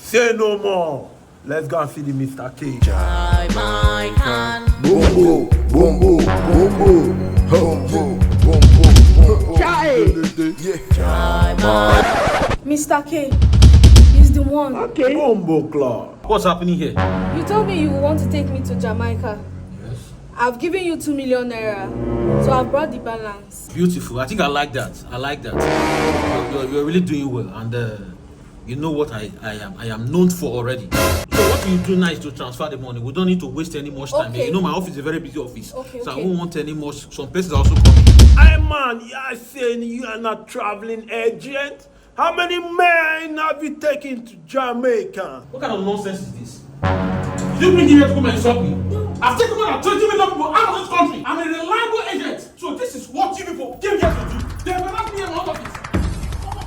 Say no more. Let's go and see the Mr. K. Jamaican. Boom boom, boom boom, boom boom, boom boom, boom boom. Mr. K, he's the one. Okay. Bombo Club. What's happening here? You told me you want to take me to Jamaica. Yes. I've given you 2 million naira, so I've brought the balance. Beautiful. I think I like that. I like that. You're really doing well, and you know what I am known for already. So what you do now is to transfer the money. We don't need to waste any much time. Okay. You know my office is a very busy office, Okay, so okay. I won't want any more. Some places are also coming. Hey man, you are saying you are not traveling agent? How many men have you taken to Jamaica? What kind of nonsense is this? Did you bring here to come and insult me? I've taken more than 20 million people out of this country. I'm a reliable agent. So this is what you people came here to do. They will not be in my office.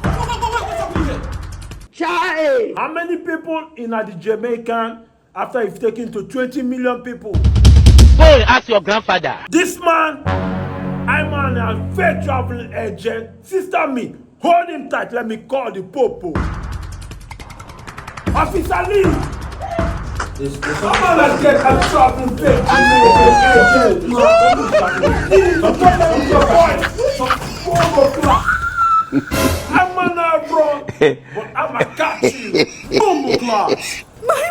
What's happening here? How many people in the Jamaican after you've taken to 20 million people? Go and ask your grandfather. This man, I'm a fair traveling agent. Sister me, hold him tight. Let me call the popo. Officer Lee. Come on, let's get a traveling agent. I'm an bro, but I'm a catch you. Bombo class. My